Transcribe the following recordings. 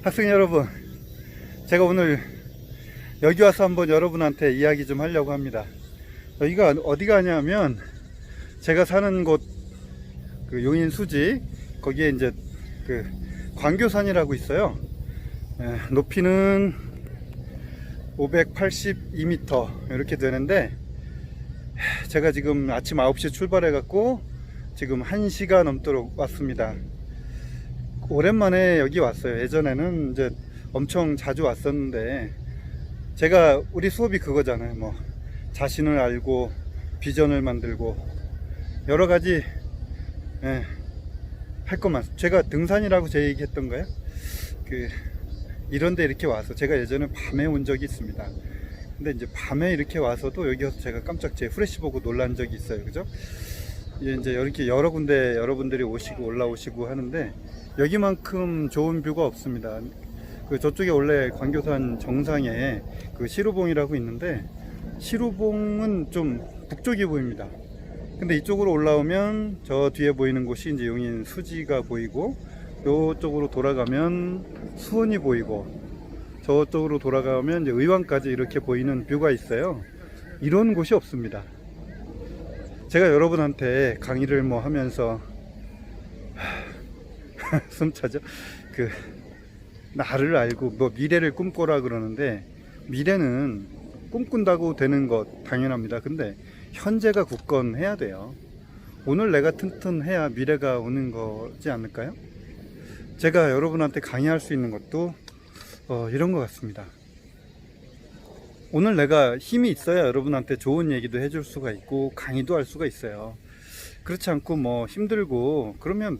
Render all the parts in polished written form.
학생 여러분, 제가 오늘 여기 와서 한번 여러분한테 이야기 좀 하려고 합니다. 여기가 어디가 하냐면 제가 사는 곳 그 용인 수지, 거기에 이제 그 광교산이라고 있어요. 높이는 582m 이렇게 되는데, 제가 지금 아침 9시에 출발해 갖고 지금 1시가 넘도록 왔습니다. 오랜만에 여기 왔어요. 예전에는 이제 엄청 자주 왔었는데, 제가 우리 수업이 그거잖아요. 뭐 자신을 알고 비전을 만들고 여러 가지 할 것만. 제가 등산이라고 제 얘기했던 거예요. 이런데 이렇게 와서 제가 예전에 밤에 온 적이 있습니다. 근데 이제 밤에 이렇게 와서도 여기 와서 제가 깜짝 제 후레쉬 보고 놀란 적이 있어요. 그죠? 이제 이렇게 여러 군데 여러분들이 오시고 올라오시고 하는데 여기만큼 좋은 뷰가 없습니다. 저쪽에 원래 광교산 정상에 그 시루봉이라고 있는데, 시루봉은 좀 북쪽이 보입니다. 근데 이쪽으로 올라오면 저 뒤에 보이는 곳이 이제 용인 수지가 보이고, 이쪽으로 돌아가면 수원이 보이고, 저쪽으로 돌아가면 이제 의왕까지 이렇게 보이는 뷰가 있어요. 이런 곳이 없습니다. 제가 여러분한테 강의를 뭐 하면서 숨차죠. 나를 알고 뭐 미래를 꿈꿔라 그러는데, 미래는 꿈꾼다고 되는 것 당연합니다. 근데 현재가 굳건해야 돼요. 오늘 내가 튼튼해야 미래가 오는 거지 않을까요? 제가 여러분한테 강의할 수 있는 것도 이런 것 같습니다. 오늘 내가 힘이 있어야 여러분한테 좋은 얘기도 해줄 수가 있고 강의도 할 수가 있어요. 그렇지 않고 뭐 힘들고 그러면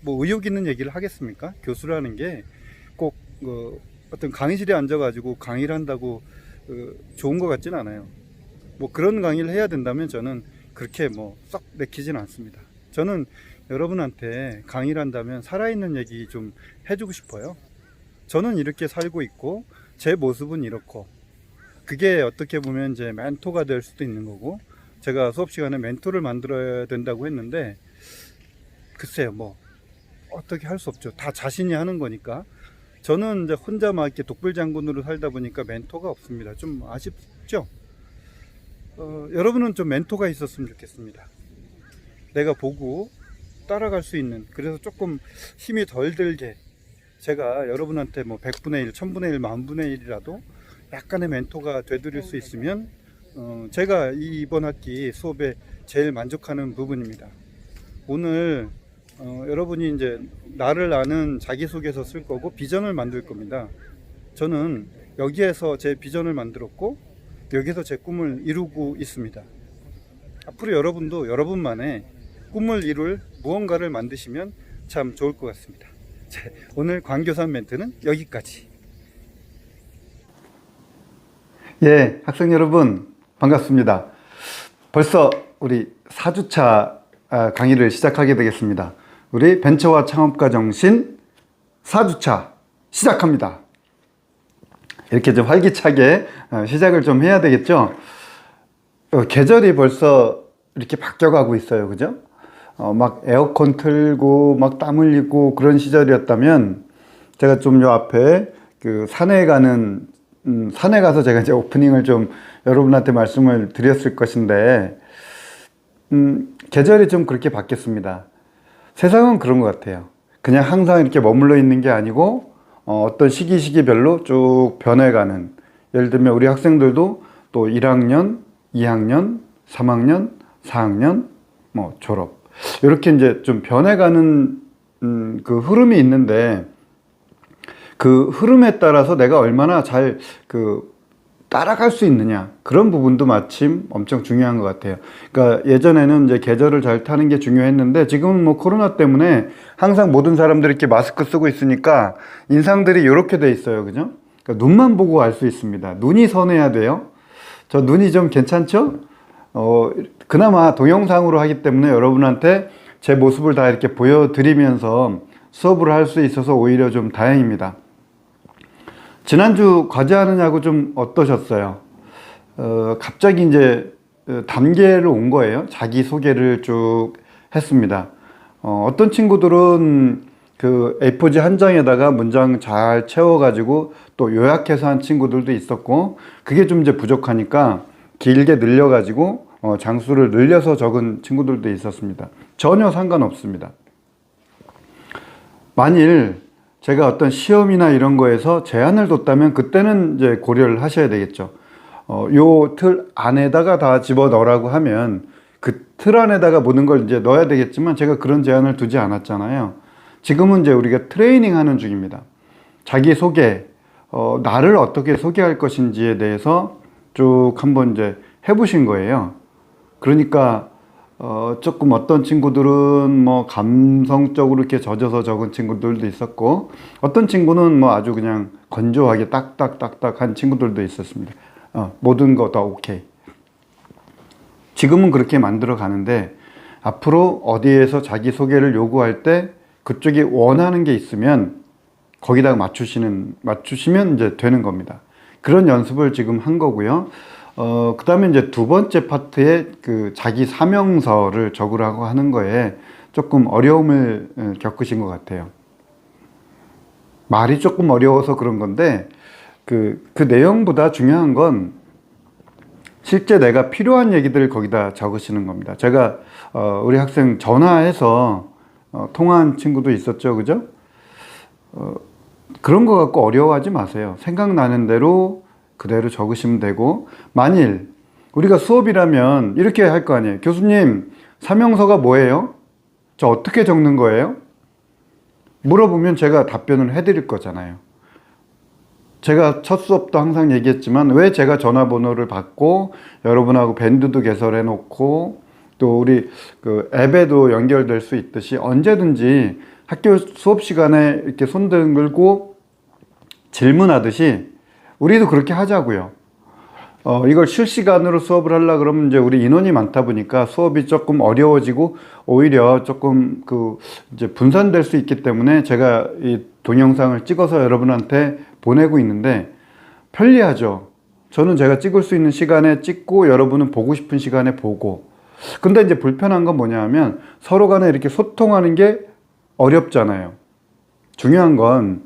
뭐 의욕 있는 얘기를 하겠습니까? 교수라는 게 꼭 어떤 강의실에 앉아가지고 강의를 한다고 좋은 것 같지는 않아요. 뭐 그런 강의를 해야 된다면 저는 그렇게 뭐 썩 내키지는 않습니다. 저는 여러분한테 강의를 한다면 살아있는 얘기 좀 해주고 싶어요. 저는 이렇게 살고 있고 제 모습은 이렇고, 그게 어떻게 보면 이제 멘토가 될 수도 있는 거고, 제가 수업 시간에 멘토를 만들어야 된다고 했는데 글쎄요, 뭐 어떻게 할 수 없죠. 다 자신이 하는 거니까. 저는 이제 혼자 막 이렇게 독불장군으로 살다 보니까 멘토가 없습니다. 좀 아쉽죠? 여러분은 좀 멘토가 있었으면 좋겠습니다. 내가 보고 따라갈 수 있는, 그래서 조금 힘이 덜 들게 제가 여러분한테 뭐 100분의 1, 1000분의 1, 10,000분의 1이라도 약간의 멘토가 되드릴 수 있으면 제가 이번 학기 수업에 제일 만족하는 부분입니다. 오늘 여러분이 이제 나를 아는 자기소개서 쓸 거고 비전을 만들 겁니다. 저는 여기에서 제 비전을 만들었고 여기서 제 꿈을 이루고 있습니다. 앞으로 여러분도 여러분만의 꿈을 이룰 무언가를 만드시면 참 좋을 것 같습니다. 자, 오늘 광교산 멘트는 여기까지. 예, 학생 여러분 반갑습니다. 벌써 우리 4주차 강의를 시작하게 되겠습니다. 우리 벤처와 창업가 정신 4주차 시작합니다. 이렇게 좀 활기차게 시작을 좀 해야 되겠죠. 계절이 벌써 이렇게 바뀌어가고 있어요. 그죠? 막 에어컨 틀고 막 땀 흘리고 그런 시절이었다면, 제가 좀 요 앞에 산에 가서 제가 이제 오프닝을 좀 여러분한테 말씀을 드렸을 것인데, 계절이 좀 그렇게 바뀌었습니다. 세상은 그런 것 같아요. 그냥 항상 이렇게 머물러 있는 게 아니고 어떤 시기별로 쭉 변해가는, 예를 들면 우리 학생들도 또 1학년, 2학년, 3학년, 4학년, 뭐 졸업, 이렇게 이제 좀 변해가는 그 흐름이 있는데, 그 흐름에 따라서 내가 얼마나 잘 따라갈 수 있느냐, 그런 부분도 마침 엄청 중요한 것 같아요. 그러니까 예전에는 이제 계절을 잘 타는 게 중요했는데, 지금은 뭐 코로나 때문에 항상 모든 사람들이 이렇게 마스크 쓰고 있으니까 인상들이 이렇게 돼 있어요. 그죠? 그러니까 눈만 보고 알 수 있습니다. 눈이 선해야 돼요. 저 눈이 좀 괜찮죠? 그나마 동영상으로 하기 때문에 여러분한테 제 모습을 다 이렇게 보여드리면서 수업을 할 수 있어서 오히려 좀 다행입니다. 지난주 과제하느냐고 좀 어떠셨어요? 갑자기 이제 단계로 온 거예요. 자기소개를 쭉 했습니다. 어떤 친구들은 그 A4지 한 장에다가 문장 잘 채워가지고 또 요약해서 한 친구들도 있었고, 그게 좀 이제 부족하니까 길게 늘려가지고 장수를 늘려서 적은 친구들도 있었습니다. 전혀 상관없습니다. 만일 제가 어떤 시험이나 이런 거에서 제한을 뒀다면 그때는 이제 고려를 하셔야 되겠죠. 요 틀 안에다가 다 집어 넣으라고 하면 그 틀 안에다가 모든 걸 이제 넣어야 되겠지만, 제가 그런 제한을 두지 않았잖아요. 지금은 이제 우리가 트레이닝 하는 중입니다. 자기 소개, 나를 어떻게 소개할 것인지에 대해서 쭉 한번 이제 해보신 거예요. 그러니까 조금 어떤 친구들은 뭐 감성적으로 이렇게 젖어서 적은 친구들도 있었고, 어떤 친구는 뭐 아주 그냥 건조하게 딱딱딱딱 한 친구들도 있었습니다. 모든 거 다 오케이. 지금은 그렇게 만들어 가는데, 앞으로 어디에서 자기 소개를 요구할 때 그쪽이 원하는 게 있으면 거기다가 맞추시면 이제 되는 겁니다. 그런 연습을 지금 한 거고요. 그 다음에 이제 두 번째 파트에 그 자기 사명서를 적으라고 하는 거에 조금 어려움을 겪으신 것 같아요. 말이 조금 어려워서 그런 건데, 그 내용보다 중요한 건 실제 내가 필요한 얘기들을 거기다 적으시는 겁니다. 제가 우리 학생 전화해서 통화한 친구도 있었죠, 그죠? 그런 거 갖고 어려워하지 마세요. 생각나는 대로 그대로 적으시면 되고, 만일 우리가 수업이라면 이렇게 할 거 아니에요. 교수님, 사명서가 뭐예요? 저 어떻게 적는 거예요? 물어보면 제가 답변을 해드릴 거잖아요. 제가 첫 수업도 항상 얘기했지만, 왜 제가 전화번호를 받고 여러분하고 밴드도 개설해 놓고 또 우리 그 앱에도 연결될 수 있듯이 언제든지 학교 수업 시간에 이렇게 손 들고 질문하듯이 우리도 그렇게 하자고요. 이걸 실시간으로 수업을 하려 그러면 이제 우리 인원이 많다 보니까 수업이 조금 어려워지고 오히려 조금 이제 분산될 수 있기 때문에 제가 이 동영상을 찍어서 여러분한테 보내고 있는데 편리하죠. 저는 제가 찍을 수 있는 시간에 찍고 여러분은 보고 싶은 시간에 보고. 근데 이제 불편한 건 뭐냐 하면 서로 간에 이렇게 소통하는 게 어렵잖아요. 중요한 건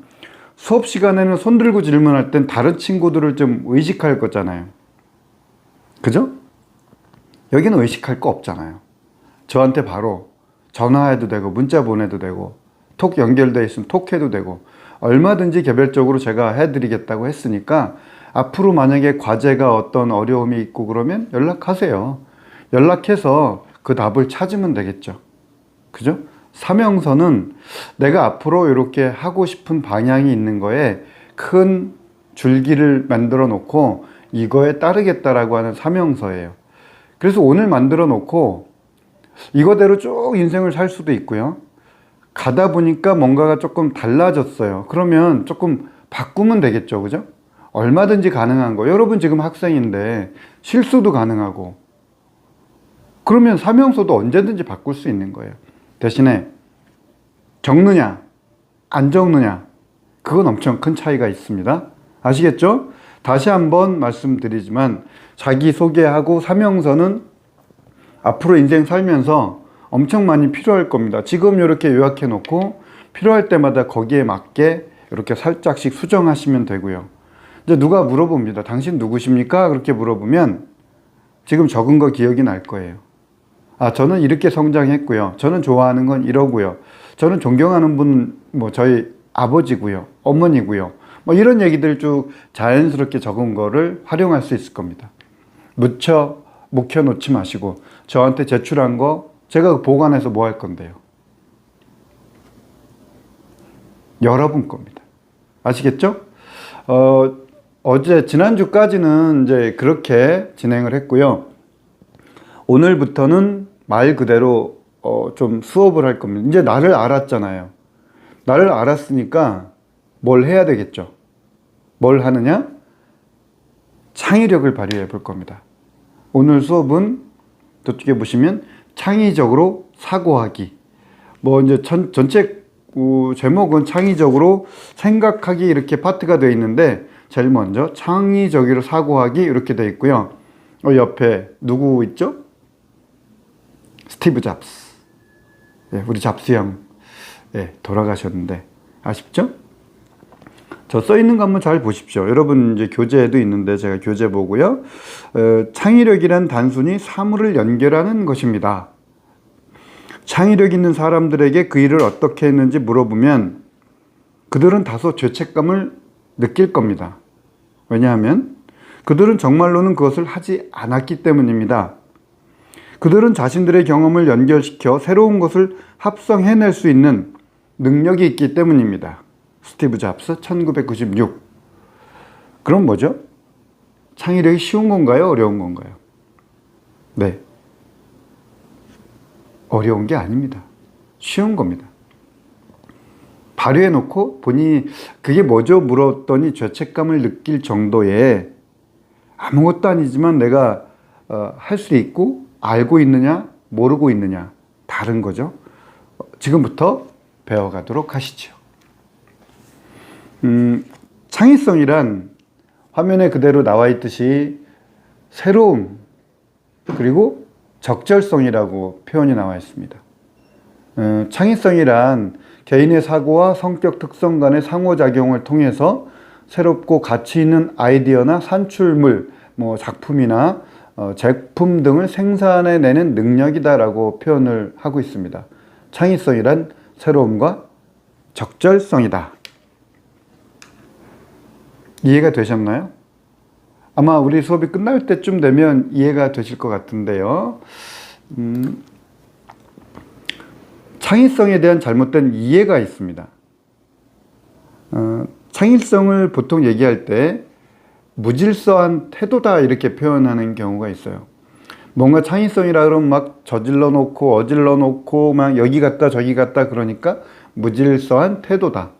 수업 시간에는 손 들고 질문할 땐 다른 친구들을 좀 의식할 거잖아요. 그죠? 여기는 의식할 거 없잖아요. 저한테 바로 전화해도 되고 문자 보내도 되고 톡 연결돼 있으면 톡해도 되고 얼마든지 개별적으로 제가 해드리겠다고 했으니까, 앞으로 만약에 과제가 어떤 어려움이 있고 그러면 연락하세요. 연락해서 그 답을 찾으면 되겠죠. 그죠? 사명서는 내가 앞으로 이렇게 하고 싶은 방향이 있는 거에 큰 줄기를 만들어 놓고 이거에 따르겠다라고 하는 사명서예요. 그래서 오늘 만들어 놓고 이거대로 쭉 인생을 살 수도 있고요. 가다 보니까 뭔가가 조금 달라졌어요. 그러면 조금 바꾸면 되겠죠. 그죠? 얼마든지 가능한 거. 여러분 지금 학생인데 실수도 가능하고, 그러면 사명서도 언제든지 바꿀 수 있는 거예요. 대신에 적느냐 안 적느냐, 그건 엄청 큰 차이가 있습니다. 아시겠죠? 다시 한번 말씀드리지만 자기소개하고 사명서는 앞으로 인생 살면서 엄청 많이 필요할 겁니다. 지금 이렇게 요약해 놓고 필요할 때마다 거기에 맞게 이렇게 살짝씩 수정하시면 되고요. 이제 누가 물어봅니다. 당신 누구십니까? 그렇게 물어보면 지금 적은 거 기억이 날 거예요. 저는 이렇게 성장했고요. 저는 좋아하는 건 이러고요. 저는 존경하는 분은 뭐 저희 아버지고요. 어머니고요. 뭐 이런 얘기들 쭉 자연스럽게 적은 거를 활용할 수 있을 겁니다. 묵혀 놓지 마시고 저한테 제출한 거 제가 보관해서 뭐 할 건데요? 여러분 겁니다. 아시겠죠? 지난주까지는 이제 그렇게 진행을 했고요. 오늘부터는 말 그대로 좀 수업을 할 겁니다. 이제 나를 알았잖아요. 나를 알았으니까 뭘 해야 되겠죠? 뭘 하느냐? 창의력을 발휘해 볼 겁니다. 오늘 수업은 저쪽에 보시면 창의적으로 사고하기. 뭐 이제 전체 제목은 창의적으로 생각하기 이렇게 파트가 되어 있는데, 제일 먼저 창의적으로 사고하기 이렇게 되어 있고요. 옆에 누구 있죠? 스티브 잡스. 우리 잡스 형. 예, 돌아가셨는데 아쉽죠? 저 써 있는 거 한번 잘 보십시오. 여러분 이제 교재에도 있는데 제가 교재 보고요. 창의력이란 단순히 사물을 연결하는 것입니다. 창의력 있는 사람들에게 그 일을 어떻게 했는지 물어보면 그들은 다소 죄책감을 느낄 겁니다. 왜냐하면 그들은 정말로는 그것을 하지 않았기 때문입니다. 그들은 자신들의 경험을 연결시켜 새로운 것을 합성해낼 수 있는 능력이 있기 때문입니다. 스티브 잡스 1996. 그럼 뭐죠? 창의력이 쉬운 건가요? 어려운 건가요? 네. 어려운 게 아닙니다. 쉬운 겁니다. 발휘해놓고 본인이 그게 뭐죠? 물었더니 죄책감을 느낄 정도의 아무것도 아니지만 내가 할 수 있고 알고 있느냐 모르고 있느냐 다른 거죠. 지금부터 배워가도록 하시죠. 창의성이란 화면에 그대로 나와 있듯이 새로움 그리고 적절성이라고 표현이 나와 있습니다. 창의성이란 개인의 사고와 성격 특성 간의 상호작용을 통해서 새롭고 가치 있는 아이디어나 산출물, 작품이나 제품 등을 생산해내는 능력이다라고 표현을 하고 있습니다. 창의성이란 새로움과 적절성이다. 이해가 되셨나요? 아마 우리 수업이 끝날 때쯤 되면 이해가 되실 것 같은데요. 창의성에 대한 잘못된 이해가 있습니다. 창의성을 보통 얘기할 때 무질서한 태도다 이렇게 표현하는 경우가 있어요. 뭔가 창의성이라 그러면 막 저질러 놓고 어질러 놓고 막 여기 갔다 저기 갔다 그러니까 무질서한 태도다.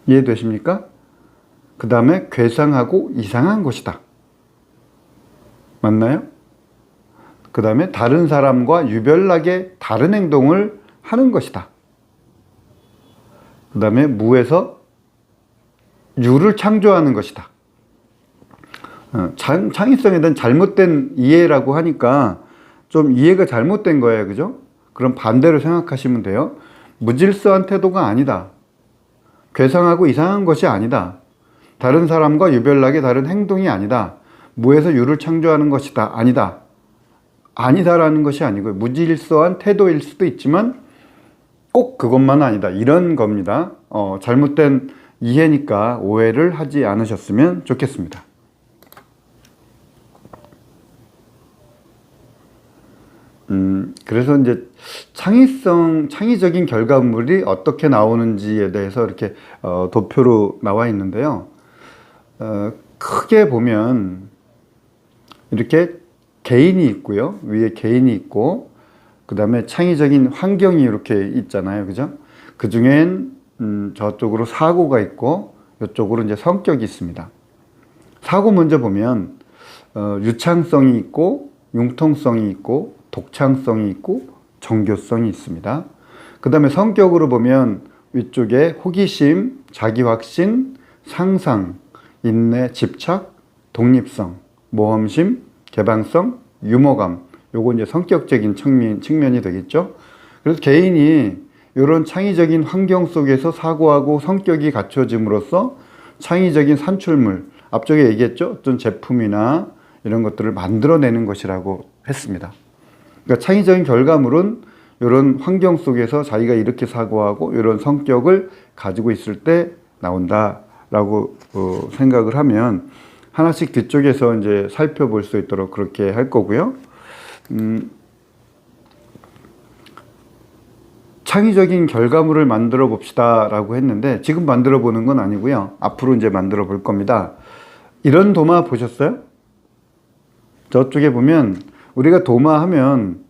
이해되십니까? 그 다음에 괴상하고 이상한 것이다. 맞나요? 그 다음에 다른 사람과 유별나게 다른 행동을 하는 것이다. 그 다음에 무에서 유를 창조하는 것이다. 창의성에 대한 잘못된 이해라고 하니까 좀 이해가 잘못된 거예요. 그죠? 그럼 반대로 생각하시면 돼요. 무질서한 태도가 아니다. 괴상하고 이상한 것이 아니다. 다른 사람과 유별나게 다른 행동이 아니다. 무에서 유를 창조하는 것이다. 아니다. 아니다라는 것이 아니고요. 무질서한 태도일 수도 있지만 꼭 그것만 아니다. 이런 겁니다. 잘못된 이해니까 오해를 하지 않으셨으면 좋겠습니다. 그래서 이제 창의적인 결과물이 어떻게 나오는지에 대해서 이렇게 도표로 나와 있는데요. 크게 보면 이렇게 개인이 있고요. 위에 개인이 있고 그 다음에 창의적인 환경이 이렇게 있잖아요. 그죠? 그 중엔 저쪽으로 사고가 있고 이쪽으로 이제 성격이 있습니다. 사고 먼저 보면 유창성이 있고 융통성이 있고 독창성이 있고 정교성이 있습니다. 그 다음에 성격으로 보면 위쪽에 호기심, 자기확신, 상상, 인내, 집착, 독립성, 모험심, 개방성, 유머감. 요거 이제 성격적인 측면이 되겠죠. 그래서 개인이 이런 창의적인 환경 속에서 사고하고 성격이 갖춰짐으로써 창의적인 산출물, 앞쪽에 얘기했죠. 어떤 제품이나 이런 것들을 만들어내는 것이라고 했습니다. 그러니까 창의적인 결과물은 이런 환경 속에서 자기가 이렇게 사고하고 이런 성격을 가지고 있을 때 나온다라고 생각을 하면 하나씩 뒤쪽에서 이제 살펴볼 수 있도록 그렇게 할 거고요. 창의적인 결과물을 만들어 봅시다라고 했는데 지금 만들어 보는 건 아니고요. 앞으로 이제 만들어 볼 겁니다. 이런 도마 보셨어요? 저쪽에 보면 우리가 도마 하면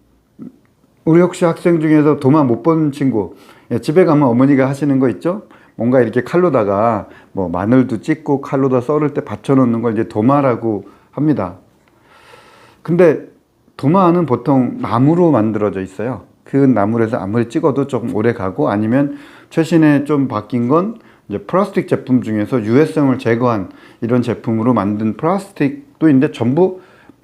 우리 혹시 학생 중에서 도마 못 본 친구 집에 가면 어머니가 하시는 거 있죠? 뭔가 이렇게 칼로다가 뭐 마늘도 찍고 칼로다 썰을 때 받쳐놓는 걸 이제 도마라고 합니다. 근데 도마는 보통 나무로 만들어져 있어요. 그 나무에서 아무리 찍어도 조금 오래 가고 아니면 최신에 좀 바뀐 건 이제 플라스틱 제품 중에서 유해성을 제거한 이런 제품으로 만든 플라스틱도 있는데 전부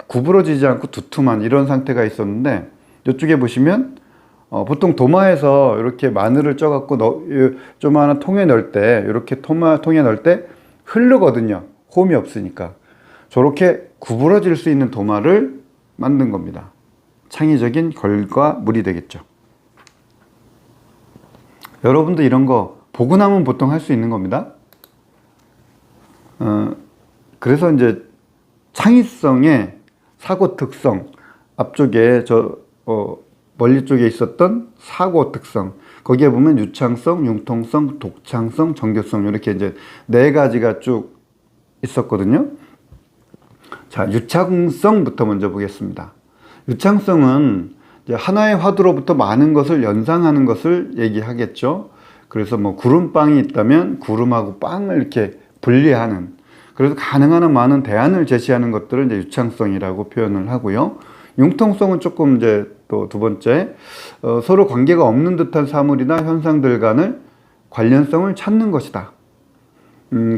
구부러지지 않고 두툼한 이런 상태가 있었는데 이쪽에 보시면 보통 도마에서 이렇게 마늘을 쪄갖고 조그마한 통에 넣을 때, 이렇게 통에 넣을 때 흐르거든요. 홈이 없으니까. 저렇게 구부러질 수 있는 도마를 만든 겁니다. 창의적인 결과물이 되겠죠. 여러분도 이런 거 보고 나면 보통 할 수 있는 겁니다. 그래서 이제 창의성의 사고 특성, 앞쪽에 멀리 쪽에 있었던 사고 특성, 거기에 보면 유창성, 융통성, 독창성, 정교성, 이렇게 이제 네 가지가 쭉 있었거든요. 자, 유창성부터 먼저 보겠습니다. 유창성은 이제 하나의 화두로부터 많은 것을 연상하는 것을 얘기하겠죠. 그래서 뭐 구름빵이 있다면 구름하고 빵을 이렇게 분리하는, 그래서 가능한 한 많은 대안을 제시하는 것들을 이제 유창성이라고 표현을 하고요. 융통성은 조금 이제 또 두 번째, 서로 관계가 없는 듯한 사물이나 현상들 간의 관련성을 찾는 것이다.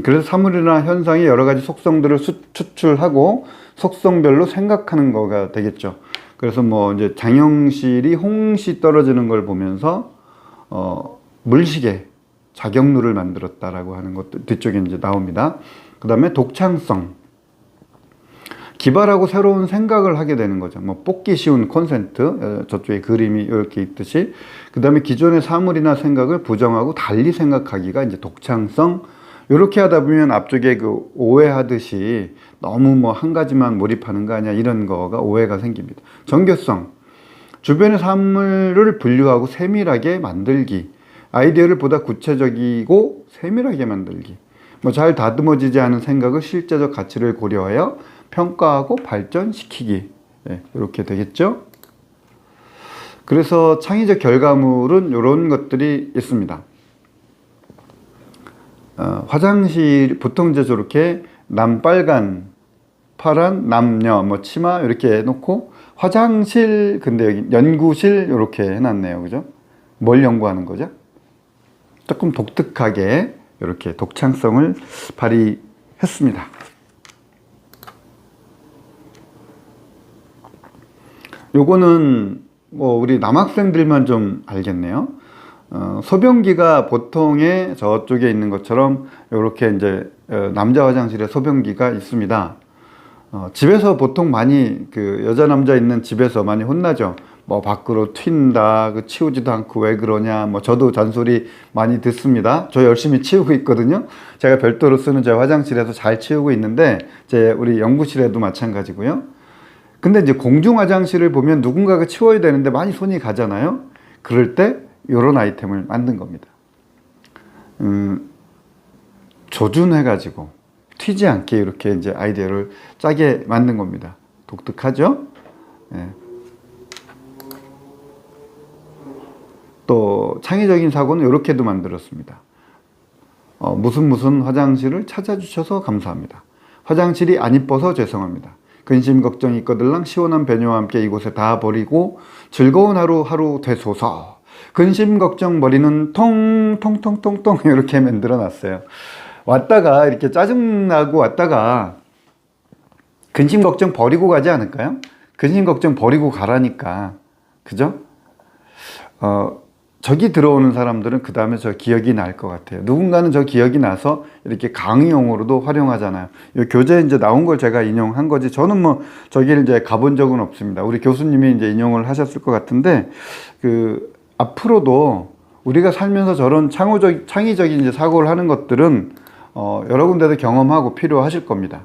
그래서 사물이나 현상이 여러 가지 속성들을 추출하고 속성별로 생각하는 거가 되겠죠. 그래서 뭐 이제 장영실이 홍시 떨어지는 걸 보면서 물시계 자격루를 만들었다라고 하는 것도 뒤쪽에 이제 나옵니다. 그 다음에 독창성, 기발하고 새로운 생각을 하게 되는 거죠. 뭐 뽑기 쉬운 콘센트, 저쪽에 그림이 이렇게 있듯이. 그 다음에 기존의 사물이나 생각을 부정하고 달리 생각하기가 이제 독창성. 이렇게 하다 보면 앞쪽에 그 오해하듯이 너무 뭐 한 가지만 몰입하는 거 아니야, 이런 거가 오해가 생깁니다. 정교성, 주변의 사물을 분류하고 세밀하게 만들기, 아이디어를 보다 구체적이고 세밀하게 만들기, 뭐 잘 다듬어지지 않은 생각을 실제적 가치를 고려하여 평가하고 발전시키기, 이렇게 되겠죠. 그래서 창의적 결과물은 이런 것들이 있습니다. 화장실 보통 이제 저렇게 남빨간 파란 남녀 뭐 치마 이렇게 해놓고 화장실, 근데 여기 연구실 이렇게 해놨네요. 그죠? 뭘 연구하는 거죠? 조금 독특하게 이렇게 독창성을 발휘했습니다. 요거는 뭐 우리 남학생들만 좀 알겠네요. 소변기가 보통의 저쪽에 있는 것처럼 이렇게 이제 남자 화장실에 소변기가 있습니다. 집에서 보통 많이 그 여자 남자 있는 집에서 많이 혼나죠. 뭐 밖으로 튄다, 그 치우지도 않고 왜 그러냐, 뭐 저도 잔소리 많이 듣습니다. 저 열심히 치우고 있거든요. 제가 별도로 쓰는 제 화장실에서 잘 치우고 있는데 우리 연구실에도 마찬가지고요. 근데 이제 공중 화장실을 보면 누군가가 치워야 되는데 많이 손이 가잖아요. 그럴 때 이런 아이템을 만든 겁니다. 조준해가지고 튀지 않게 이렇게 이제 아이디어를 짜게 만든 겁니다. 독특하죠? 네. 또 창의적인 사고는 이렇게도 만들었습니다. 무슨 화장실을 찾아주셔서 감사합니다. 화장실이 안 이뻐서 죄송합니다. 근심 걱정이 꺼들랑 시원한 배뇨와 함께 이곳에 다 버리고 즐거운 하루 되소서. 근심 걱정 머리는 통통통통통 이렇게 만들어 놨어요. 왔다가 이렇게 짜증나고 왔다가 근심 걱정 버리고 가지 않을까요? 근심 걱정 버리고 가라니까. 그죠? 저기 들어오는 사람들은 그 다음에 저 기억이 날 것 같아요. 누군가는 저 기억이 나서 이렇게 강의용으로도 활용하잖아요. 이 교재에 이제 나온 걸 제가 인용한 거지. 저는 뭐 저기를 이제 가본 적은 없습니다. 우리 교수님이 이제 인용을 하셨을 것 같은데, 앞으로도 우리가 살면서 저런 창의적인 이제 사고를 하는 것들은 여러 군데도 경험하고 필요하실 겁니다.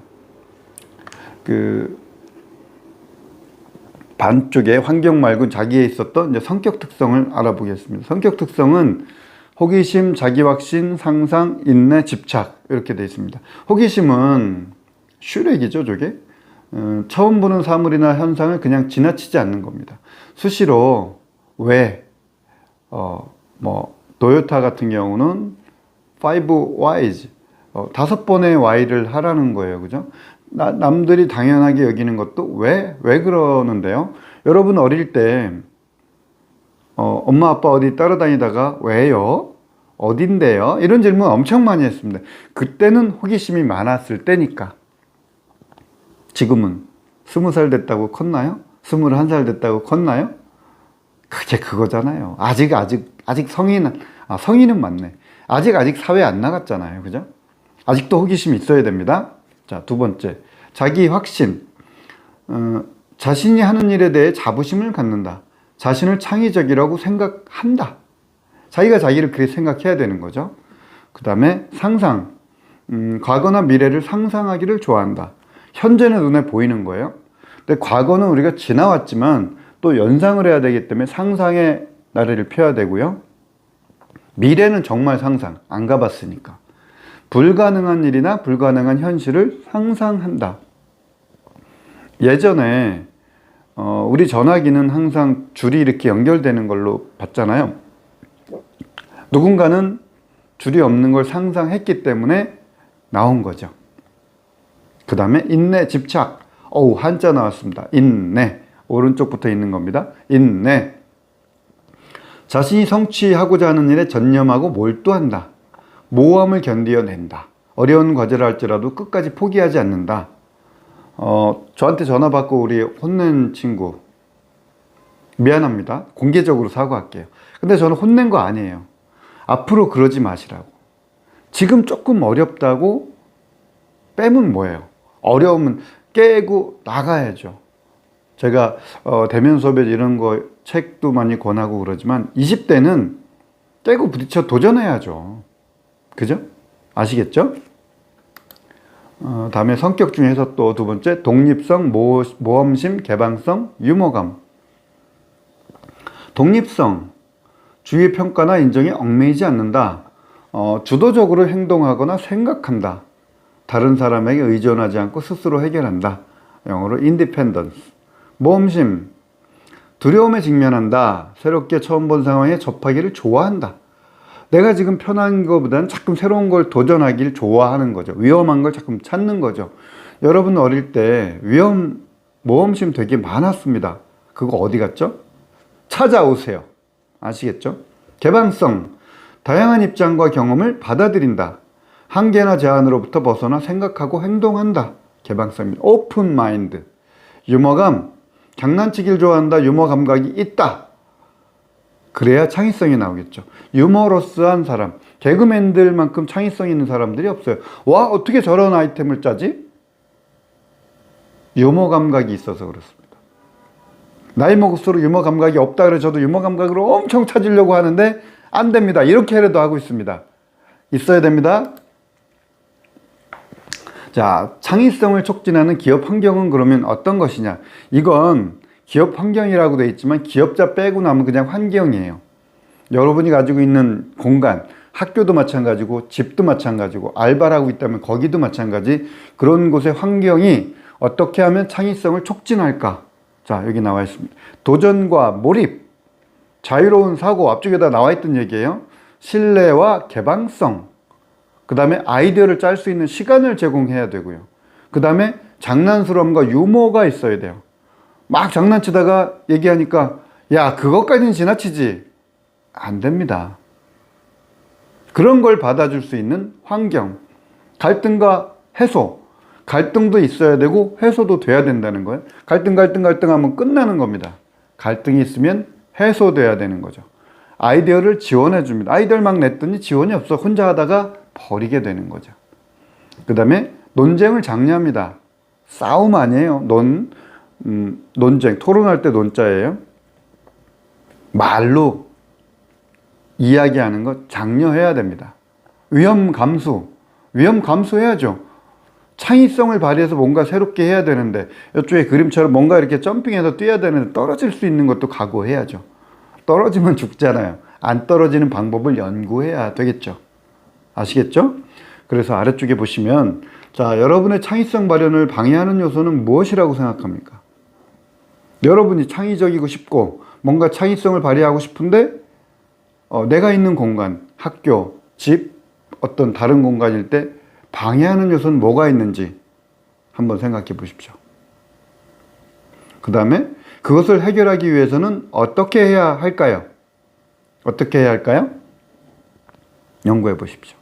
반쪽에 환경 말고 자기에 있었던 이제 성격 특성을 알아보겠습니다. 성격 특성은 호기심, 자기확신, 상상, 인내, 집착 이렇게 되어 있습니다. 호기심은 슈렉이죠, 저게. 처음 보는 사물이나 현상을 그냥 지나치지 않는 겁니다. 수시로 왜, 토요타 같은 경우는 5 Whys, 5번의 Why를 하라는 거예요. 그죠? 남들이 당연하게 여기는 것도 왜 그러는데요? 여러분 어릴 때 엄마 아빠 어디 따라다니다가 왜요? 어딘데요? 이런 질문 엄청 많이 했습니다. 그때는 호기심이 많았을 때니까. 지금은 20살 됐다고 컸나요? 21살 됐다고 컸나요? 그게 그거잖아요. 아직 성인은 맞네. 아직 사회 안 나갔잖아요. 그죠? 아직도 호기심이 있어야 됩니다. 자, 두 번째. 자기 확신. 자신이 하는 일에 대해 자부심을 갖는다. 자신을 창의적이라고 생각한다. 자기가 자기를 그렇게 생각해야 되는 거죠. 그 다음에 상상. 과거나 미래를 상상하기를 좋아한다. 현재는 눈에 보이는 거예요. 근데 과거는 우리가 지나왔지만 또 연상을 해야 되기 때문에 상상의 나래를 펴야 되고요. 미래는 정말 상상, 안 가봤으니까. 불가능한 일이나 불가능한 현실을 상상한다. 예전에 우리 전화기는 항상 줄이 이렇게 연결되는 걸로 봤잖아요. 누군가는 줄이 없는 걸 상상했기 때문에 나온 거죠. 그 다음에 인내, 집착. 한자 나왔습니다. 인내. 오른쪽부터 있는 겁니다. 인내. 자신이 성취하고자 하는 일에 전념하고 몰두한다. 모험을 견디어낸다. 어려운 과제를 할지라도 끝까지 포기하지 않는다. 저한테 전화 받고 우리 혼낸 친구 미안합니다. 공개적으로 사과할게요. 근데 저는 혼낸 거 아니에요. 앞으로 그러지 마시라고. 지금 조금 어렵다고 빼면 뭐예요? 어려우면 깨고 나가야죠. 제가 대면 수업에 이런 거 책도 많이 권하고 그러지만 20대는 깨고 부딪혀 도전해야죠. 그죠? 아시겠죠? 다음에 성격 중에서 또 두 번째, 독립성, 모험심, 개방성, 유머감. 독립성, 주위의 평가나 인정에 얽매이지 않는다. 주도적으로 행동하거나 생각한다. 다른 사람에게 의존하지 않고 스스로 해결한다. 영어로 independence. 모험심, 두려움에 직면한다. 새롭게 처음 본 상황에 접하기를 좋아한다. 내가 지금 편한 것보다는 자꾸 새로운 걸 도전하기를 좋아하는 거죠. 위험한 걸 자꾸 찾는 거죠. 여러분 어릴 때 모험심 되게 많았습니다. 그거 어디 갔죠? 찾아오세요. 아시겠죠? 개방성, 다양한 입장과 경험을 받아들인다. 한계나 제한으로부터 벗어나 생각하고 행동한다. 개방성입니다. 오픈 마인드. 유머감, 장난치기를 좋아한다. 유머 감각이 있다. 그래야 창의성이 나오겠죠. 유머러스한 사람, 개그맨들만큼 창의성 있는 사람들이 없어요. 와, 어떻게 저런 아이템을 짜지? 유머 감각이 있어서 그렇습니다. 나이 먹을수록 유머 감각이 없다 그래 저도 유머 감각으로 엄청 찾으려고 하는데 안 됩니다. 이렇게라도 하고 있습니다. 있어야 됩니다. 자, 창의성을 촉진하는 기업 환경은 그러면 어떤 것이냐? 이건 기업 환경이라고 되어 있지만 기업자 빼고 나면 그냥 환경이에요. 여러분이 가지고 있는 공간, 학교도 마찬가지고 집도 마찬가지고 알바를 하고 있다면 거기도 마찬가지. 그런 곳의 환경이 어떻게 하면 창의성을 촉진할까? 자, 여기 나와 있습니다. 도전과 몰입, 자유로운 사고, 앞쪽에다 나와 있던 얘기예요. 신뢰와 개방성, 그 다음에 아이디어를 짤 수 있는 시간을 제공해야 되고요. 그 다음에 장난스러움과 유머가 있어야 돼요. 막 장난치다가 얘기하니까 야, 그것까지는 지나치지. 안 됩니다. 그런 걸 받아줄 수 있는 환경, 갈등과 해소, 갈등도 있어야 되고 해소도 돼야 된다는 거예요. 갈등하면 끝나는 겁니다. 갈등이 있으면 해소돼야 되는 거죠. 아이디어를 지원해 줍니다. 아이디어를 막 냈더니 지원이 없어. 혼자 하다가 버리게 되는 거죠. 그 다음에 논쟁을 장려합니다. 싸움 아니에요. 논쟁, 토론할 때 논자예요. 말로 이야기하는 것 장려해야 됩니다. 위험 감수해야죠. 창의성을 발휘해서 뭔가 새롭게 해야 되는데 이쪽에 그림처럼 뭔가 이렇게 점핑해서 뛰어야 되는데 떨어질 수 있는 것도 각오해야죠. 떨어지면 죽잖아요. 안 떨어지는 방법을 연구해야 되겠죠. 아시겠죠? 그래서 아래쪽에 보시면 자, 여러분의 창의성 발현을 방해하는 요소는 무엇이라고 생각합니까? 여러분이 창의적이고 싶고 뭔가 창의성을 발휘하고 싶은데 내가 있는 공간, 학교, 집, 어떤 다른 공간일 때 방해하는 요소는 뭐가 있는지 한번 생각해 보십시오. 그 다음에 그것을 해결하기 위해서는 어떻게 해야 할까요? 어떻게 해야 할까요? 연구해 보십시오.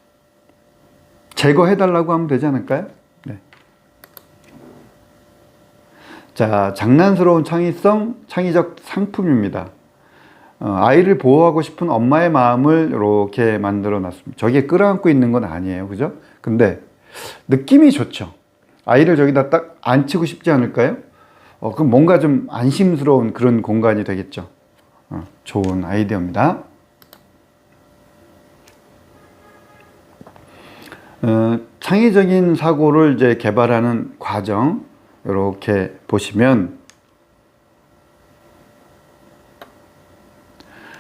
제거해 달라고 하면 되지 않을까요? 네. 자, 장난스러운 창의성, 창의적 상품입니다. 아이를 보호하고 싶은 엄마의 마음을 이렇게 만들어 놨습니다. 저게 끌어안고 있는 건 아니에요. 그죠? 근데 느낌이 좋죠. 아이를 저기다 딱 앉히고 싶지 않을까요? 그럼 뭔가 좀 안심스러운 그런 공간이 되겠죠. 좋은 아이디어입니다. 창의적인 사고를 이제 개발하는 과정, 이렇게 보시면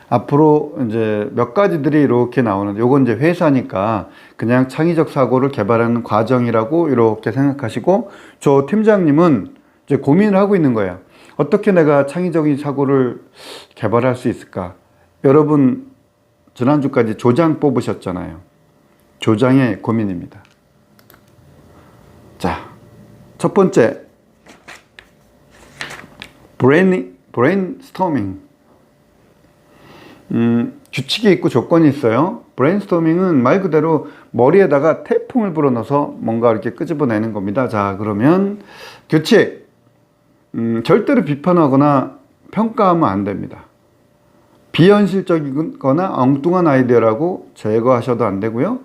앞으로 이제 몇 가지들이 이렇게 나오는데, 요건 이제 회사니까 그냥 창의적 사고를 개발하는 과정이라고 이렇게 생각하시고, 저 팀장님은 이제 고민을 하고 있는 거예요. 어떻게 내가 창의적인 사고를 개발할 수 있을까? 여러분, 지난주까지 조장 뽑으셨잖아요. 조장의 고민입니다. 자, 첫 번째, 브레인스토밍. 규칙이 있고 조건이 있어요. 브레인스토밍은 말 그대로 머리에다가 태풍을 불어넣어서 뭔가 이렇게 끄집어내는 겁니다. 자, 그러면 규칙. 절대로 비판하거나 평가하면 안 됩니다. 비현실적이거나 엉뚱한 아이디어라고 제거하셔도 안 되고요.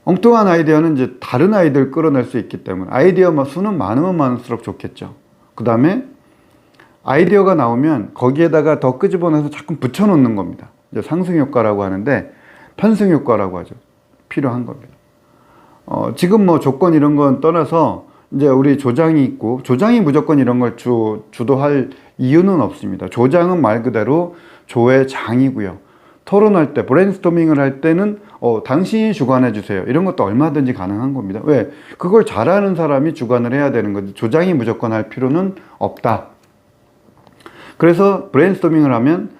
엉뚱한 아이디어는 이제 다른 아이디어를 끌어낼 수 있기 때문에 아이디어 수는 많으면 많을수록 좋겠죠. 그 다음에 아이디어가 나오면 거기에다가 더 끄집어내서 자꾸 붙여놓는 겁니다. 이제 상승효과라고 하는데 편승효과라고 하죠. 필요한 겁니다. 지금 뭐 조건 이런 건 떠나서 이제 우리 조장이 있고, 조장이 무조건 이런 걸 주도할 이유는 없습니다. 조장은 말 그대로 조의 장이고요. 토론할 때, 브레인스토밍을 할 때는 당신이 주관해 주세요. 이런 것도 얼마든지 가능한 겁니다. 왜? 그걸 잘하는 사람이 주관을 해야 되는 거지. 조장이 무조건 할 필요는 없다. 그래서 브레인스토밍을 하면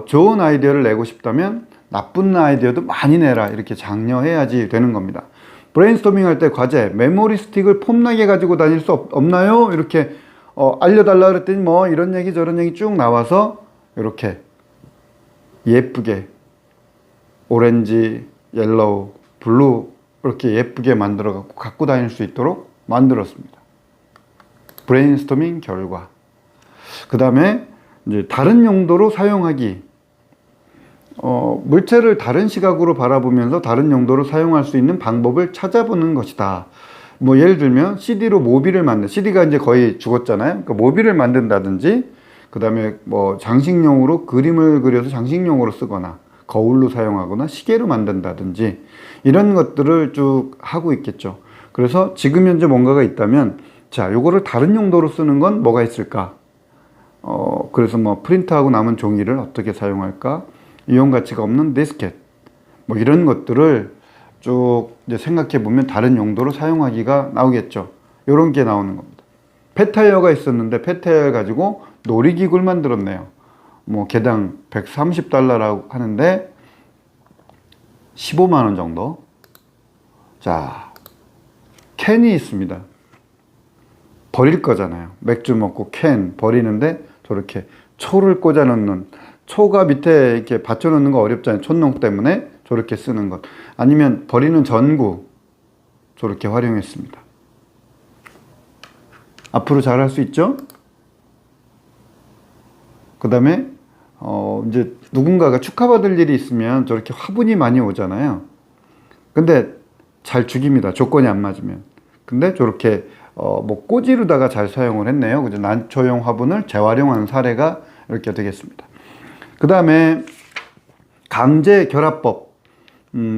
좋은 아이디어를 내고 싶다면 나쁜 아이디어도 많이 내라, 이렇게 장려해야지 되는 겁니다. 브레인스토밍 할 때 과제, 메모리 스틱을 폼나게 가지고 다닐 수 없나요? 이렇게 알려달라 그랬더니 뭐 이런 얘기 저런 얘기 쭉 나와서 이렇게 예쁘게 오렌지, 옐로우, 블루 이렇게 예쁘게 만들어 갖고 다닐 수 있도록 만들었습니다. 브레인스토밍 결과. 그 다음에 이제 다른 용도로 사용하기. 물체를 다른 시각으로 바라보면서 다른 용도로 사용할 수 있는 방법을 찾아보는 것이다. 뭐 예를 들면 CD로 모비를 CD가 이제 거의 죽었잖아요. 그러니까 모비를 만든다든지, 그 다음에 뭐 장식용으로 그림을 그려서 장식용으로 쓰거나 거울로 사용하거나 시계로 만든다든지 이런 것들을 쭉 하고 있겠죠. 그래서 지금 현재 뭔가가 있다면, 자, 요거를 다른 용도로 쓰는 건 뭐가 있을까? 그래서 뭐 프린트하고 남은 종이를 어떻게 사용할까? 이용 가치가 없는 디스켓, 뭐 이런 것들을 쭉 이제 생각해 보면 다른 용도로 사용하기가 나오겠죠. 이런 게 나오는 겁니다. 펫타이어가 있었는데 펫타이어 가지고 놀이기구를 만들었네요. 뭐 개당 130달러라고 하는데 15만 원 정도. 자, 캔이 있습니다. 버릴 거잖아요. 맥주 먹고 캔 버리는데 저렇게 초를 꽂아 넣는, 초가 밑에 이렇게 받쳐 놓는 거 어렵잖아요. 촛농 때문에 저렇게 쓰는 것. 아니면 버리는 전구 저렇게 활용했습니다. 앞으로 잘 할 수 있죠? 그 다음에 이제 누군가가 축하받을 일이 있으면 저렇게 화분이 많이 오잖아요. 근데 잘 죽입니다. 조건이 안 맞으면. 근데 저렇게 뭐 꼬지로다가 잘 사용을 했네요. 그죠? 난초용 화분을 재활용하는 사례가 이렇게 되겠습니다. 그 다음에 강제 결합법.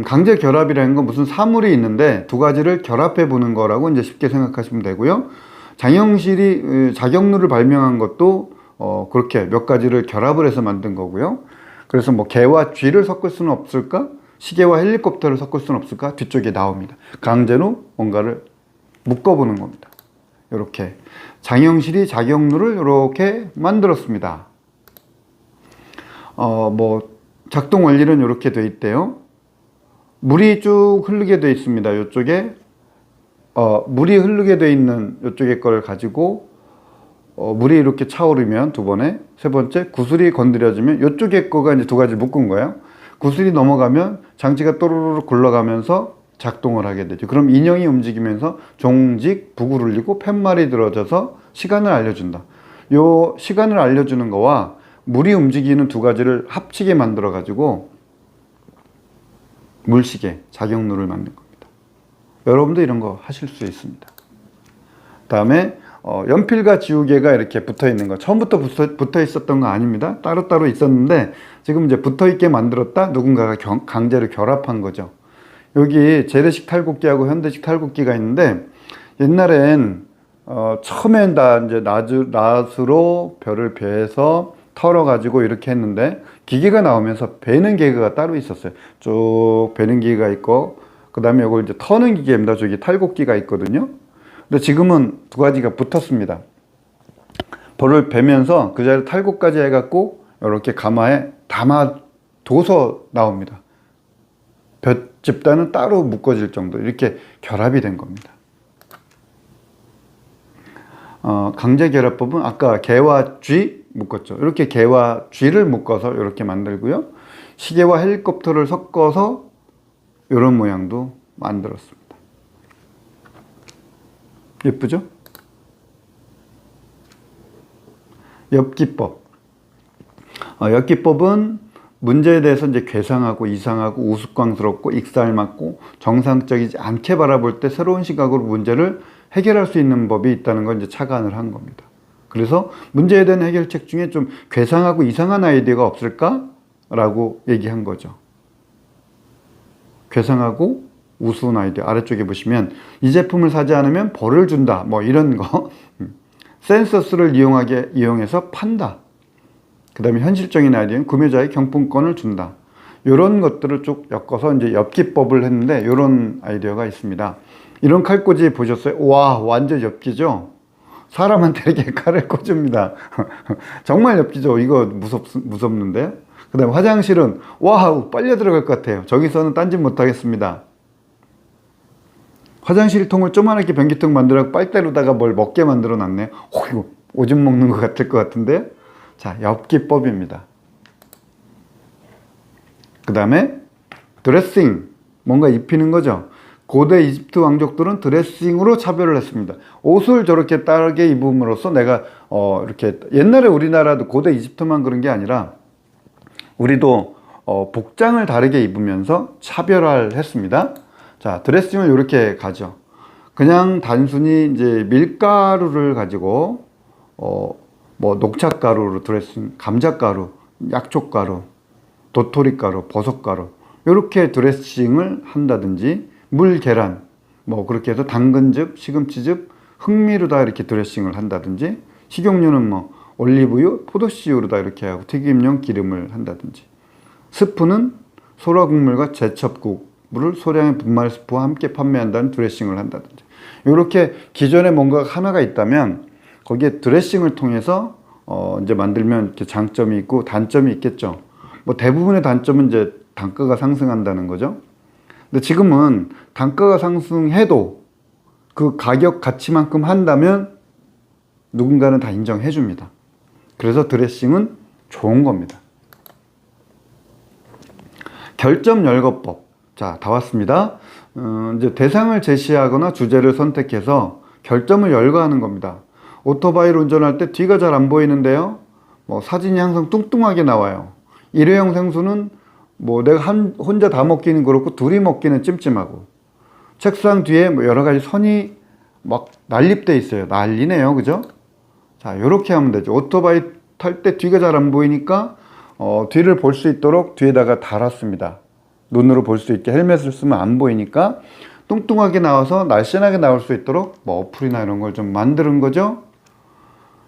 강제 결합이라는 건 무슨 사물이 있는데 두 가지를 결합해 보는 거라고 이제 쉽게 생각하시면 되고요. 장영실이 자경루를 발명한 것도 그렇게 몇 가지를 결합을 해서 만든 거고요. 그래서 뭐 개와 쥐를 섞을 수는 없을까? 시계와 헬리콥터를 섞을 수는 없을까? 뒤쪽에 나옵니다. 강제로 뭔가를 묶어보는 겁니다. 이렇게 장영실이 자경루를 이렇게 만들었습니다. 뭐 작동 원리는 이렇게 돼 있대요. 물이 쭉 흐르게 돼 있습니다. 이쪽에 물이 흐르게 돼 있는 이쪽에 걸 가지고 물이 이렇게 차오르면 두 번에, 세 번째 구슬이 건드려지면 이쪽에 거가 이제 두 가지 묶은 거예요. 구슬이 넘어가면 장치가 또르르 굴러가면서 작동을 하게 되죠. 그럼 인형이 움직이면서 종직, 북을 울리고 팻말이 들어져서 시간을 알려준다. 요 시간을 알려주는 거와 물이 움직이는 두 가지를 합치게 만들어 가지고 물시계, 작용루를 만든 겁니다. 여러분도 이런 거 하실 수 있습니다. 다음에 연필과 지우개가 이렇게 붙어 있는 거, 처음부터 붙어 있었던 거 아닙니다. 따로따로 있었는데 지금 이제 붙어 있게 만들었다, 누군가가 강제로 결합한 거죠. 여기 재래식 탈곡기하고 현대식 탈곡기가 있는데, 옛날엔 처음엔 다 이제 낫으로 벼를 베서 털어 가지고 이렇게 했는데, 기계가 나오면서 베는 기계가 따로 있었어요. 쭉 베는 기계가 있고, 그 다음에 이걸 이제 터는 기계입니다. 저기 탈곡기가 있거든요. 근데 지금은 두 가지가 붙었습니다. 벌을 베면서 그 자리에 탈곡까지 해갖고 이렇게 가마에 담아둬서 나옵니다. 볕 집단은 따로 묶어질 정도, 이렇게 결합이 된 겁니다. 강제결합법은 아까 개와 쥐 묶었죠. 이렇게 개와 쥐를 묶어서 이렇게 만들고요. 시계와 헬리콥터를 섞어서 이런 모양도 만들었습니다. 예쁘죠? 엽기법. 엽기법은 문제에 대해서 이제 괴상하고 이상하고 우스꽝스럽고 익살맞고 정상적이지 않게 바라볼 때 새로운 시각으로 문제를 해결할 수 있는 법이 있다는 걸 이제 착안을 한 겁니다. 그래서 문제에 대한 해결책 중에 좀 괴상하고 이상한 아이디어가 없을까? 라고 얘기한 거죠. 괴상하고 우스운 아이디어, 아래쪽에 보시면 이 제품을 사지 않으면 벌을 준다, 뭐 이런 거. 센서스를 이용해서 판다. 그 다음에 현실적인 아이디어는 구매자의 경품권을 준다. 이런 것들을 쭉 엮어서 이제 엽기법을 했는데, 이런 아이디어가 있습니다. 이런 칼꽂이 보셨어요? 와, 완전 엽기죠? 사람한테 이렇게 칼을 꽂습니다. 정말 엽기죠? 이거 무섭는데? 그 다음에 화장실은 와우, 빨려 들어갈 것 같아요. 저기서는 딴짓 못하겠습니다. 화장실 통을 조그맣게 변기통 만들어 빨대로다가 뭘 먹게 만들어 놨네. 이거 오줌 먹는 것 같을 것 같은데? 자, 엽기법입니다. 그 다음에 드레싱, 뭔가 입히는 거죠. 고대 이집트 왕족들은 드레싱으로 차별을 했습니다. 옷을 저렇게 다르게 입음으로써 내가 이렇게, 옛날에 우리나라도 고대 이집트만 그런 게 아니라 우리도 복장을 다르게 입으면서 차별화를 했습니다. 자, 드레싱을 이렇게 가죠. 그냥 단순히 이제 밀가루를 가지고 뭐 녹차가루로 드레싱, 감자가루, 약초가루, 도토리가루, 버섯가루 이렇게 드레싱을 한다든지, 물, 계란, 뭐 그렇게 해서 당근즙, 시금치즙, 흑미로다 이렇게 드레싱을 한다든지, 식용유는 뭐 올리브유, 포도씨유로다 이렇게 하고 튀김용 기름을 한다든지, 스프는 소라 국물과 제첩국물을 소량의 분말 스프와 함께 판매한다는 드레싱을 한다든지, 이렇게 기존에 뭔가 하나가 있다면 거기에 드레싱을 통해서 이제 만들면 이렇게 장점이 있고 단점이 있겠죠. 뭐 대부분의 단점은 이제 단가가 상승한다는 거죠. 근데 지금은 단가가 상승해도 그 가격 가치만큼 한다면 누군가는 다 인정해 줍니다. 그래서 드레싱은 좋은 겁니다. 결점 열거법. 자, 다 왔습니다. 이제 대상을 제시하거나 주제를 선택해서 결점을 열거하는 겁니다. 오토바이를 운전할 때 뒤가 잘 안 보이는데요. 뭐 사진이 항상 뚱뚱하게 나와요. 일회용 생수는 뭐 내가 혼자 다 먹기는 그렇고 둘이 먹기는 찜찜하고, 책상 뒤에 뭐 여러 가지 선이 막 난립돼 있어요. 난리네요. 그죠? 자, 요렇게 하면 되죠. 오토바이 탈 때 뒤가 잘 안 보이니까 뒤를 볼 수 있도록 뒤에다가 달았습니다. 눈으로 볼 수 있게 헬멧을 쓰면 안 보이니까 뚱뚱하게 나와서 날씬하게 나올 수 있도록 뭐 어플이나 이런 걸 좀 만드는 거죠.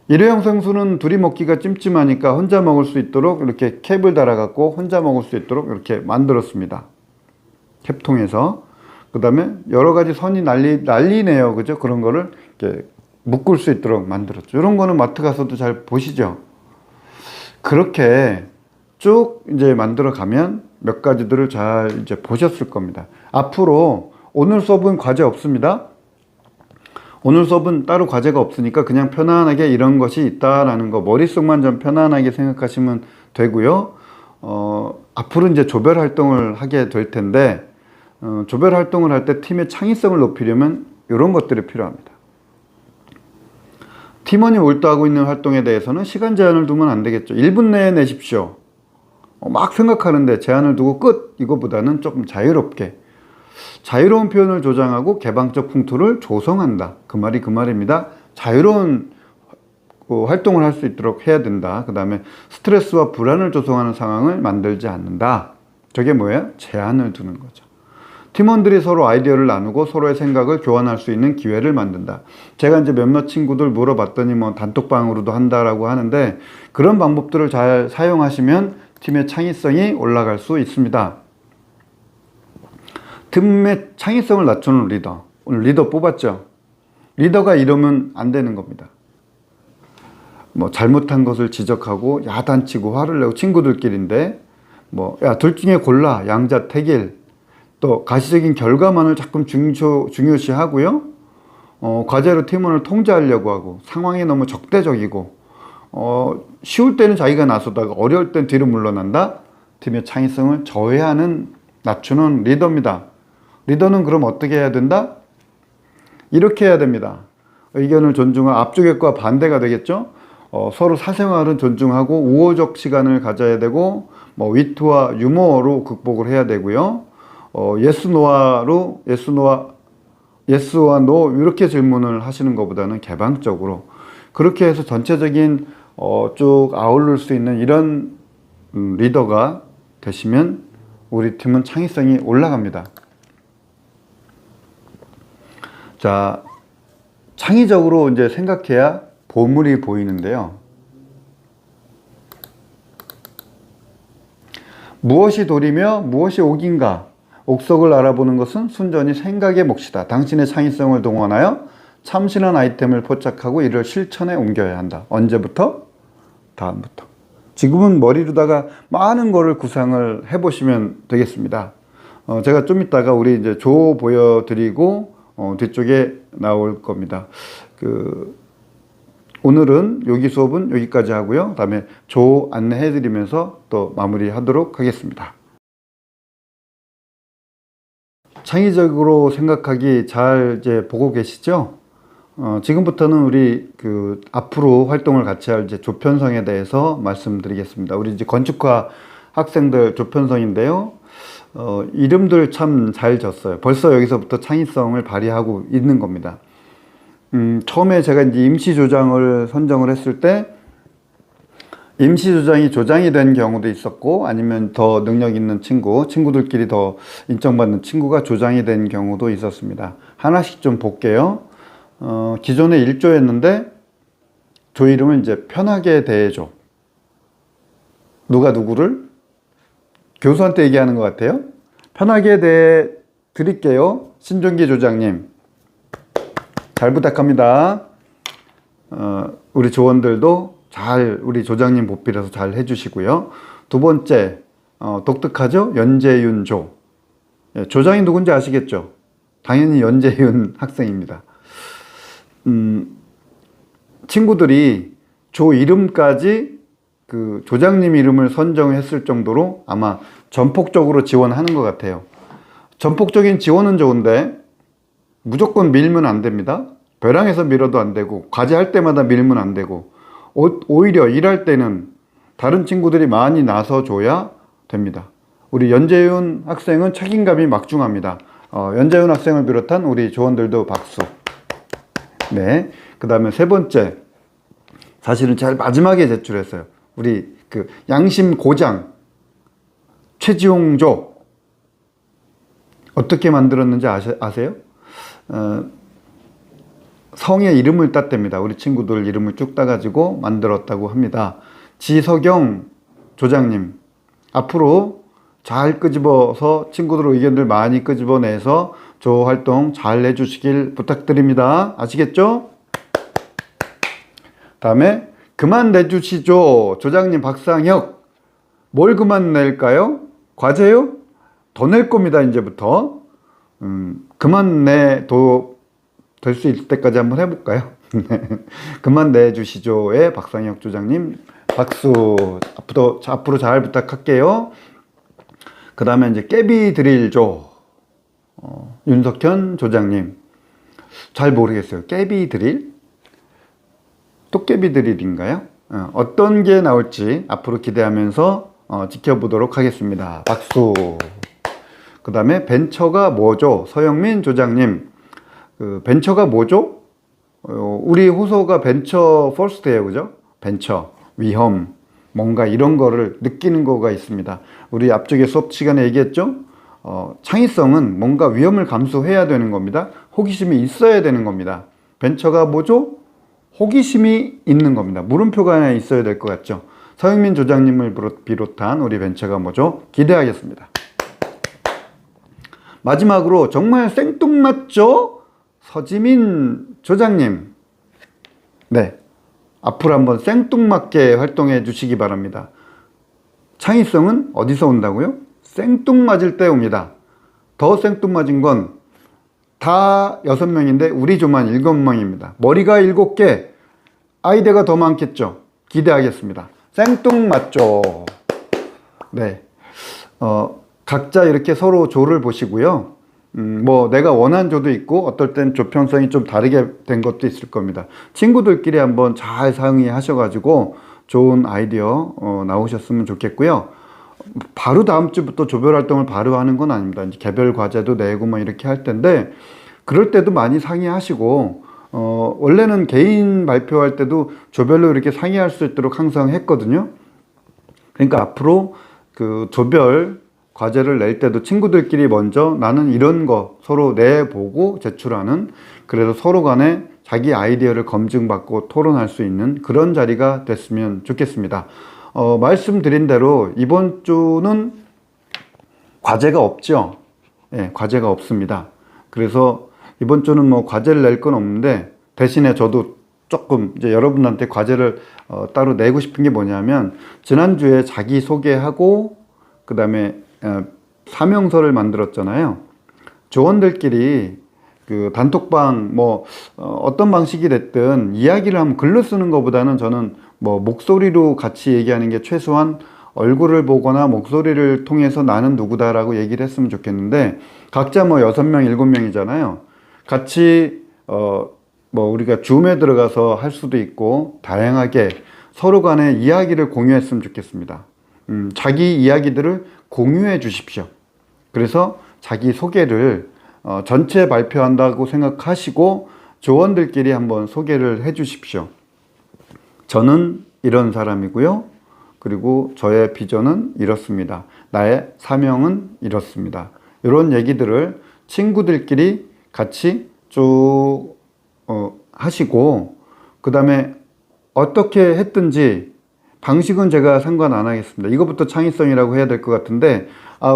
일회용 생수는 둘이 먹기가 찜찜하니까 혼자 먹을 수 있도록 이렇게 캡을 달아갖고 혼자 먹을 수 있도록 이렇게 만들었습니다. 캡통에서. 그 다음에 여러 가지 선이 난리네요. 그죠? 그런 거를 이렇게 묶을 수 있도록 만들었죠. 이런 거는 마트 가서도 잘 보시죠? 그렇게 쭉 이제 만들어 가면 몇 가지들을 잘 이제 보셨을 겁니다. 앞으로 오늘 수업은 과제 없습니다. 오늘 수업은 따로 과제가 없으니까 그냥 편안하게 이런 것이 있다라는 거 머릿속만 좀 편안하게 생각하시면 되고요. 앞으로 이제 조별 활동을 하게 될 텐데, 조별 활동을 할 때 팀의 창의성을 높이려면 이런 것들이 필요합니다. 팀원이 몰두하고 있는 활동에 대해서는 시간 제한을 두면 안 되겠죠. 1분 내에 내십시오. 막 생각하는데 제한을 두고 끝! 이거보다는 조금 자유롭게, 자유로운 표현을 조장하고 개방적 풍토를 조성한다. 그 말이 그 말입니다. 자유로운 활동을 할 수 있도록 해야 된다. 그 다음에 스트레스와 불안을 조성하는 상황을 만들지 않는다. 저게 뭐예요? 제한을 두는 거죠. 팀원들이 서로 아이디어를 나누고 서로의 생각을 교환할 수 있는 기회를 만든다. 제가 이제 몇몇 친구들 물어봤더니 뭐 단톡방으로도 한다라고 하는데, 그런 방법들을 잘 사용하시면 팀의 창의성이 올라갈 수 있습니다. 팀의 창의성을 낮추는 리더. 오늘 리더 뽑았죠? 리더가 이러면 안 되는 겁니다. 뭐 잘못한 것을 지적하고 야단치고 화를 내고, 친구들끼리인데 뭐 야, 둘 중에 골라, 양자택일. 또 가시적인 결과만을 자꾸 중요시하고요. 과제로 팀원을 통제하려고 하고, 상황이 너무 적대적이고, 쉬울 때는 자기가 나서다가 어려울 땐 뒤로 물러난다. 팀의 창의성을 저해하는, 낮추는 리더입니다. 리더는 그럼 어떻게 해야 된다? 이렇게 해야 됩니다. 의견을 존중하고, 앞쪽과 반대가 되겠죠. 서로 사생활은 존중하고 우호적 시간을 가져야 되고, 뭐 위트와 유머로 극복을 해야 되고요. 예스와 노 이렇게 질문을 하시는 것보다는 개방적으로, 그렇게 해서 전체적인 쭉 아우를 수 있는 이런 리더가 되시면 우리 팀은 창의성이 올라갑니다. 자, 창의적으로 이제 생각해야 보물이 보이는데요. 무엇이 돌이며 무엇이 옥인가? 옥석을 알아보는 것은 순전히 생각의 몫이다. 당신의 창의성을 동원하여 참신한 아이템을 포착하고 이를 실천에 옮겨야 한다. 언제부터? 다음부터. 지금은 머리로다가 많은 거를 구상을 해보시면 되겠습니다. 제가 좀 이따가 우리 이제 조 보여드리고 뒤쪽에 나올 겁니다. 오늘은 여기 수업은 여기까지 하고요. 다음에 조 안내해드리면서 또 마무리하도록 하겠습니다. 창의적으로 생각하기 잘 이제 보고 계시죠? 지금부터는 우리 앞으로 활동을 같이 할 이제 조편성에 대해서 말씀드리겠습니다. 우리 이제 건축과 학생들 조편성인데요. 이름들 참 잘 졌어요. 벌써 여기서부터 창의성을 발휘하고 있는 겁니다. 처음에 제가 이제 임시조장을 선정을 했을 때, 임시조장이 조장이 된 경우도 있었고, 아니면 더 능력 있는 친구들끼리 더 인정받는 친구가 조장이 된 경우도 있었습니다. 하나씩 좀 볼게요. 기존에 1조였는데, 조 이름을 이제 편하게 대해줘. 누가 누구를? 교수한테 얘기하는 것 같아요. 편하게 대해 드릴게요. 신종기 조장님. 잘 부탁합니다. 우리 조원들도 잘, 우리 조장님 보필해서 잘 해주시고요. 두 번째, 독특하죠? 연재윤 조. 조장이 누군지 아시겠죠? 당연히 연재윤 학생입니다. 친구들이 조 이름까지 조장님 이름을 선정했을 정도로 아마 전폭적으로 지원하는 것 같아요. 전폭적인 지원은 좋은데 무조건 밀면 안 됩니다. 벼랑에서 밀어도 안 되고, 과제할 때마다 밀면 안 되고, 오히려 일할 때는 다른 친구들이 많이 나서줘야 됩니다. 우리 연재윤 학생은 책임감이 막중합니다. 연재윤 학생을 비롯한 우리 조원들도 박수. 네. 그 다음에 세 번째, 사실은 제일 마지막에 제출했어요. 우리 양심 고장 최지용조. 어떻게 만들었는지 아세요? 성의 이름을 땄답니다. 우리 친구들 이름을 쭉 따가지고 만들었다고 합니다. 지석영 조장님, 앞으로 잘 끄집어서 친구들 의견들 많이 끄집어내서 조 활동 잘 해주시길 부탁드립니다. 아시겠죠? 다음에 그만 내주시죠. 조장님 박상혁. 뭘 그만 낼까요? 과제요? 더 낼 겁니다. 이제부터. 그만 내도 될 수 있을 때까지 한번 해볼까요? 그만 내주시죠의 박상혁 조장님 박수. 앞으로 잘 부탁할게요. 그 다음에 이제 깨비 드릴조 윤석현 조장님. 잘 모르겠어요. 깨비 드릴? 도깨비 드릴인가요? 어떤 게 나올지 앞으로 기대하면서 지켜보도록 하겠습니다. 박수. 그 다음에 벤처가 뭐죠? 서영민 조장님. 벤처가 뭐죠? 우리 호소가 벤처 퍼스트예요, 그죠? 벤처, 위험, 뭔가 이런 거를 느끼는 거가 있습니다. 우리 앞쪽에 수업 시간에 얘기했죠? 창의성은 뭔가 위험을 감수해야 되는 겁니다. 호기심이 있어야 되는 겁니다. 벤처가 뭐죠? 호기심이 있는 겁니다. 물음표가 하나 있어야 될 것 같죠? 서영민 조장님을 비롯한 우리 벤처가 뭐죠? 기대하겠습니다. 마지막으로 정말 생뚱맞죠? 서지민 조장님. 네, 앞으로 한번 생뚱맞게 활동해 주시기 바랍니다. 창의성은 어디서 온다고요? 생뚱맞을 때 옵니다. 더 생뚱맞은 건 다 6명인데 우리 조만 7명입니다. 머리가 7개, 아이디어가 더 많겠죠? 기대하겠습니다. 생뚱맞죠? 네, 각자 이렇게 서로 조를 보시고요. 뭐 내가 원한 조도 있고 어떨 땐 조편성이 좀 다르게 된 것도 있을 겁니다. 친구들끼리 한번 잘 상의하셔가지고 좋은 아이디어 나오셨으면 좋겠고요. 바로 다음 주부터 조별 활동을 바로 하는 건 아닙니다. 이제 개별 과제도 내고 뭐 이렇게 할 텐데 그럴 때도 많이 상의하시고 원래는 개인 발표할 때도 조별로 이렇게 상의할 수 있도록 항상 했거든요. 그러니까 앞으로 그 조별 과제를 낼 때도 친구들끼리 먼저 나는 이런 거 서로 내보고 제출하는, 그래서 서로 간에 자기 아이디어를 검증받고 토론할 수 있는 그런 자리가 됐으면 좋겠습니다. 말씀드린 대로 이번 주는 과제가 없죠. 예, 과제가 없습니다. 그래서 이번 주는 뭐 과제를 낼 건 없는데 대신에 저도 조금 이제 여러분한테 과제를 따로 내고 싶은 게 뭐냐면 지난주에 자기소개하고 그 다음에 사명서를 만들었잖아요. 조원들끼리 그 단톡방 뭐 어떤 방식이 됐든 이야기를 하면 글로 쓰는 것보다는 저는 뭐 목소리로 같이 얘기하는 게 최소한 얼굴을 보거나 목소리를 통해서 나는 누구다라고 얘기를 했으면 좋겠는데 각자 뭐 6명, 7명이잖아요. 같이 뭐 우리가 줌에 들어가서 할 수도 있고 다양하게 서로 간에 이야기를 공유했으면 좋겠습니다. 자기 이야기들을 공유해 주십시오. 그래서 자기 소개를 전체 발표한다고 생각하시고 조원들끼리 한번 소개를 해 주십시오. 저는 이런 사람이고요. 그리고 저의 비전은 이렇습니다. 나의 사명은 이렇습니다. 이런 얘기들을 친구들끼리 같이 쭉 하시고 그 다음에 어떻게 했든지 방식은 제가 상관 안 하겠습니다. 이거부터 창의성이라고 해야 될 것 같은데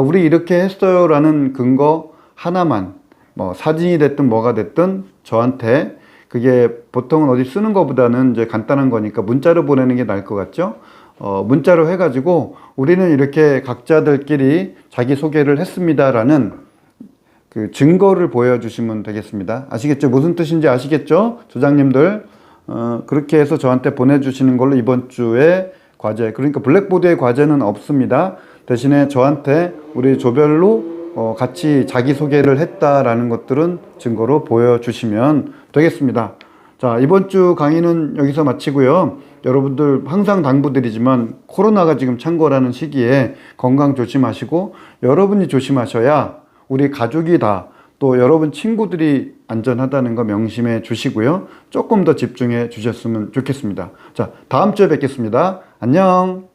우리 이렇게 했어요 라는 근거 하나만 뭐 사진이 됐든 뭐가 됐든 저한테 그게 보통은 어디 쓰는 것보다는 이제 간단한 거니까 문자로 보내는 게 나을 것 같죠? 문자로 해가지고 우리는 이렇게 각자들끼리 자기소개를 했습니다라는 그 증거를 보여주시면 되겠습니다. 아시겠죠? 무슨 뜻인지 아시겠죠? 조장님들 그렇게 해서 저한테 보내주시는 걸로 이번 주에 과제, 그러니까 블랙보드에 과제는 없습니다. 대신에 저한테 우리 조별로 같이 자기소개를 했다라는 것들은 증거로 보여주시면 되겠습니다. 자, 이번 주 강의는 여기서 마치고요. 여러분들 항상 당부드리지만 코로나가 지금 창궐하는 시기에 건강 조심하시고 여러분이 조심하셔야 우리 가족이 다 또 여러분 친구들이 안전하다는 거 명심해 주시고요. 조금 더 집중해 주셨으면 좋겠습니다. 자, 다음 주에 뵙겠습니다. 안녕.